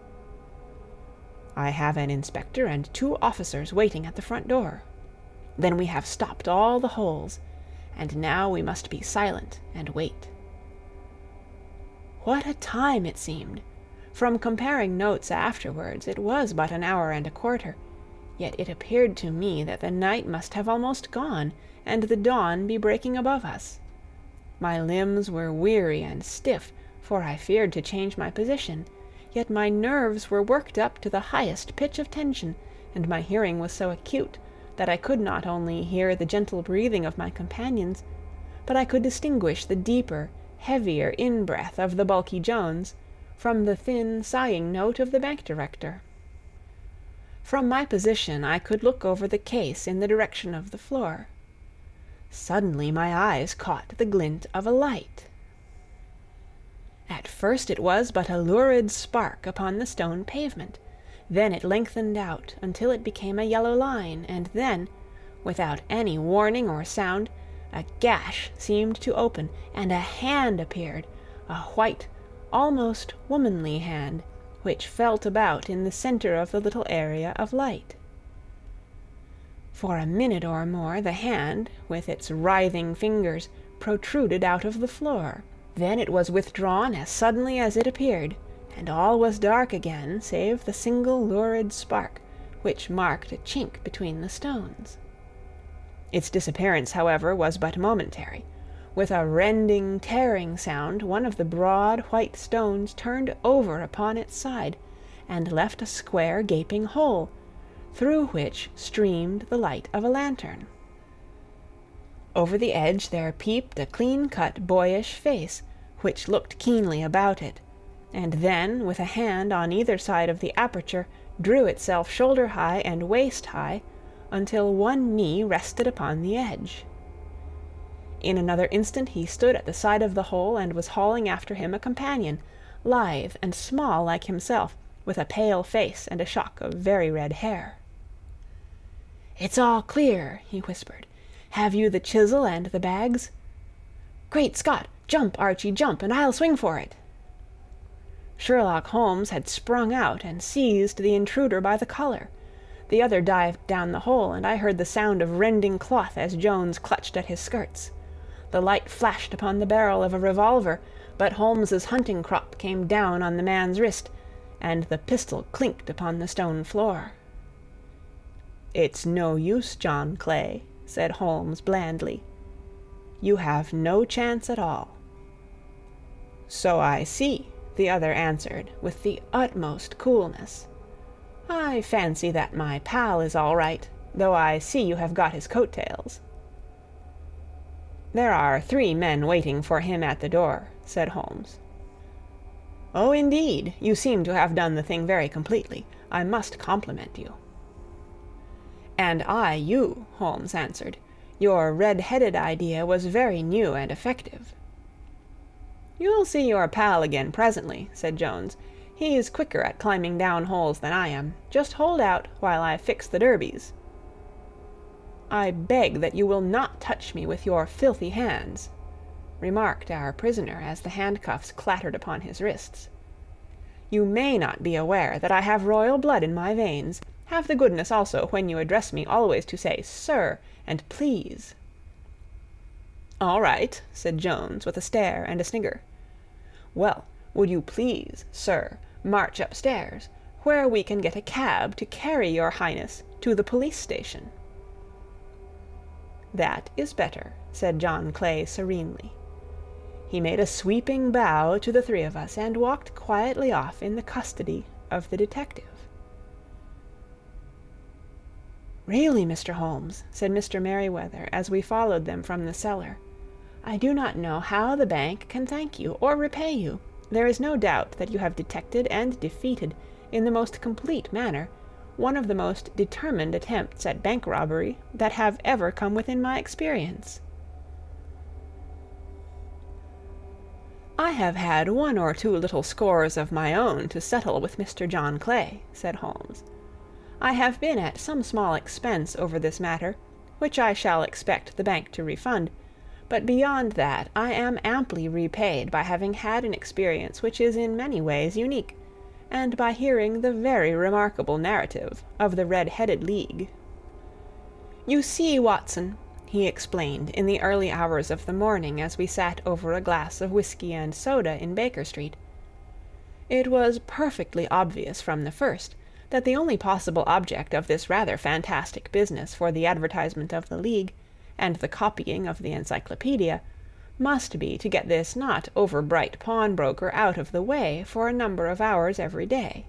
"I have an inspector and 2 officers waiting at the front door." "Then we have stopped all the holes, and now we must be silent and wait." What a time it seemed! From comparing notes afterwards, it was but an hour and a quarter, yet it appeared to me that the night must have almost gone, and the dawn be breaking above us. My limbs were weary and stiff, for I feared to change my position, yet my nerves were worked up to the highest pitch of tension, and my hearing was so acute that I could not only hear the gentle breathing of my companions, but I could distinguish the deeper, heavier in-breath of the bulky Jones from the thin, sighing note of the bank director. From my position I could look over the case in the direction of the floor. Suddenly my eyes caught the glint of a light. At first it was but a lurid spark upon the stone pavement. Then it lengthened out until it became a yellow line, and then, without any warning or sound, A gash seemed to open, and a hand appeared, a white, almost womanly hand, which felt about in the center of the little area of light. For a minute or more the hand, with its writhing fingers, protruded out of the floor. Then it was withdrawn as suddenly as it appeared, and all was dark again save the single lurid spark, which marked a chink between the stones. Its disappearance, however, was but momentary. With a rending, tearing sound, one of the broad white stones turned over upon its side, and left a square gaping hole, through which streamed the light of a lantern. Over the edge there peeped a clean-cut, boyish face, which looked keenly about it, and then, with a hand on either side of the aperture, drew itself shoulder-high and waist-high, until one knee rested upon the edge. In another instant he stood at the side of the hole and was hauling after him a companion, lithe and small like himself, with a pale face and a shock of very red hair. "It's all clear," he whispered. "Have you the chisel and the bags?" "Great Scott! Jump, Archie, jump, and I'll swing for it." Sherlock Holmes had sprung out and seized the intruder by the collar. The other dived down the hole, and I heard the sound of rending cloth as Jones clutched at his skirts. The light flashed upon the barrel of a revolver, but Holmes's hunting crop came down on the man's wrist, and the pistol clinked upon the stone floor. "It's no use, John Clay," said Holmes blandly. "You have no chance at all." "So I see," the other answered, with the utmost coolness. "I fancy that my pal is all right, though I see you have got his coat-tails." "There are 3 men waiting for him at the door," said Holmes. "Oh, indeed. You seem to have done the thing very completely. I must compliment you." "And I you," Holmes answered. "Your red-headed idea was very new and effective." "You'll see your pal again presently," said Jones. "He's quicker at climbing down holes than I am. Just hold out while I fix the derbies." "I beg that you will not touch me with your filthy hands," remarked our prisoner as the handcuffs clattered upon his wrists. "You may not be aware that I have royal blood in my veins. Have the goodness also, when you address me, always to say 'sir' and 'please.'" "All right," said Jones, with a stare and a snigger. "Well, would you please, sir, march upstairs, where we can get a cab to carry your highness to the police station?" "That is better," said John Clay serenely. He made a sweeping bow to the 3 of us and walked quietly off in the custody of the detective. "Really, Mr. Holmes," said Mr. Merryweather as we followed them from the cellar, "I do not know how the bank can thank you or repay you. There is no doubt that you have detected and defeated, in the most complete manner, one of the most determined attempts at bank robbery that have ever come within my experience." "I have had 1 or 2 little scores of my own to settle with Mr. John Clay," said Holmes. "I have been at some small expense over this matter, which I shall expect the bank to refund, but beyond that I am amply repaid by having had an experience which is in many ways unique, and by hearing the very remarkable narrative of the Red-Headed League. You see, Watson," he explained in the early hours of the morning as we sat over a glass of whiskey and soda in Baker Street, "it was perfectly obvious from the first that the only possible object of this rather fantastic business for the advertisement of the League, and the copying of the encyclopedia, must be to get this not over-bright pawnbroker out of the way for a number of hours every day.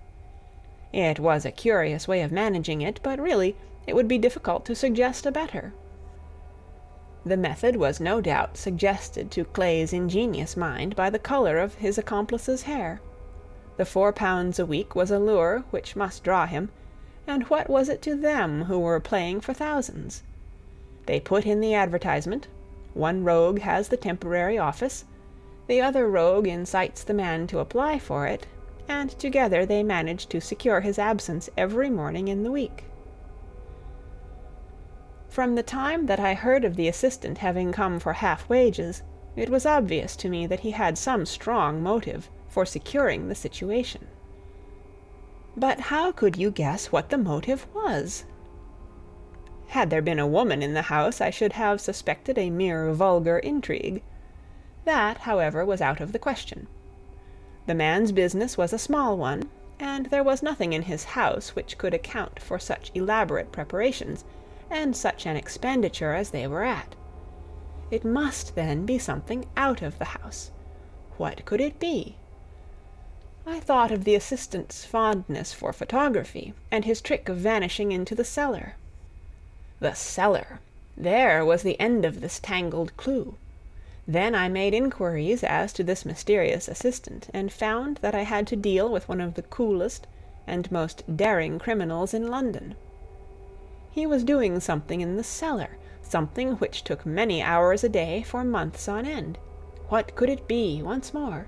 It was a curious way of managing it, but really it would be difficult to suggest a better. The method was no doubt suggested to Clay's ingenious mind by the color of his accomplice's hair. The £4 a week was a lure which must draw him, and what was it to them who were playing for thousands? They put in the advertisement, one rogue has the temporary office, the other rogue incites the man to apply for it, and together they manage to secure his absence every morning in the week. From the time that I heard of the assistant having come for half wages, it was obvious to me that he had some strong motive for securing the situation. But how could you guess what the motive was? Had there been a woman in the house, I should have suspected a mere vulgar intrigue. That, however, was out of the question. The man's business was a small one, and there was nothing in his house which could account for such elaborate preparations and such an expenditure as they were at. It must, then, be something out of the house. What could it be? I thought of the assistant's fondness for photography, and his trick of vanishing into the cellar. The cellar! There was the end of this tangled clue. Then I made inquiries as to this mysterious assistant, and found that I had to deal with one of the coolest and most daring criminals in London. He was doing something in the cellar, something which took many hours a day for months on end. What could it be, once more?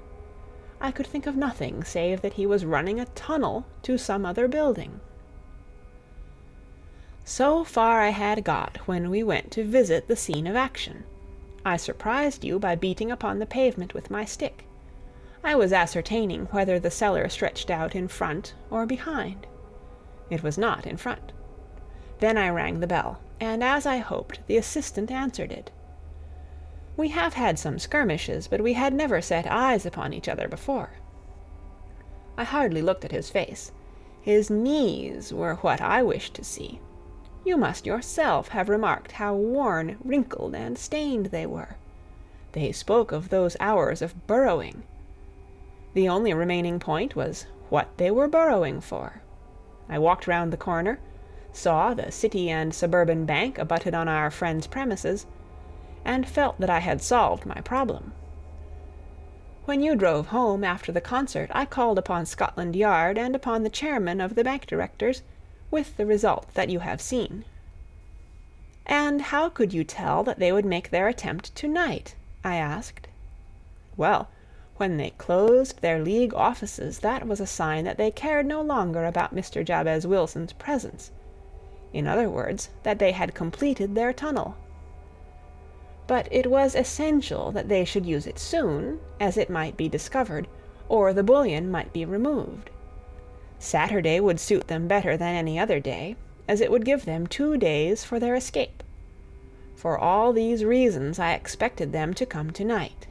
I could think of nothing save that he was running a tunnel to some other building. So far I had got when we went to visit the scene of action. I surprised you by beating upon the pavement with my stick. I was ascertaining whether the cellar stretched out in front or behind. It was not in front. Then I rang the bell, and as I hoped, the assistant answered it. We have had some skirmishes, but we had never set eyes upon each other before. I hardly looked at his face. His knees were what I wished to see. You must yourself have remarked how worn, wrinkled, and stained they were. They spoke of those hours of burrowing. The only remaining point was what they were burrowing for. I walked round the corner, saw the City and Suburban Bank abutted on our friend's premises, and felt that I had solved my problem. When you drove home after the concert, I called upon Scotland Yard and upon the chairman of the bank directors, with the result that you have seen. And how could you tell that they would make their attempt tonight? I asked. Well, when they closed their League offices, that was a sign that they cared no longer about Mr. Jabez Wilson's presence. In other words, that they had completed their tunnel. But it was essential that they should use it soon, as it might be discovered, or the bullion might be removed. Saturday would suit them better than any other day, as it would give them 2 days for their escape. For all these reasons I expected them to come tonight.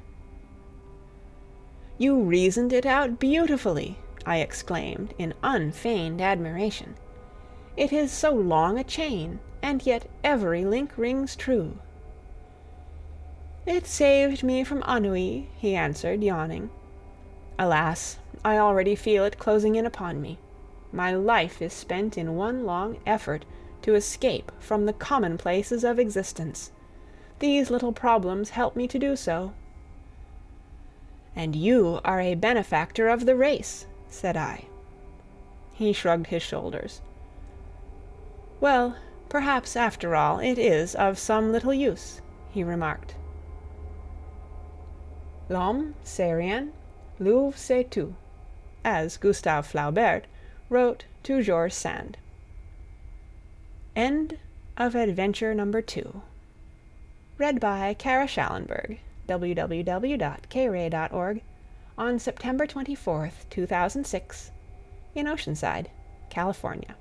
You reasoned it out beautifully, I exclaimed in unfeigned admiration. It is so long a chain, and yet every link rings true. It saved me from ennui, he answered, yawning. Alas, I already feel it closing in upon me. My life is spent in one long effort to escape from the commonplaces of existence. These little problems help me to do so. And you are a benefactor of the race, said I. He shrugged his shoulders. Well, perhaps after all it is of some little use, he remarked. L'homme c'est rien, l'ouvre c'est tout, as Gustave Flaubert wrote to George Sand. End of Adventure Number 2. Read by Kara Schallenberg, www.kray.org, on September 24th, 2006, in Oceanside, California.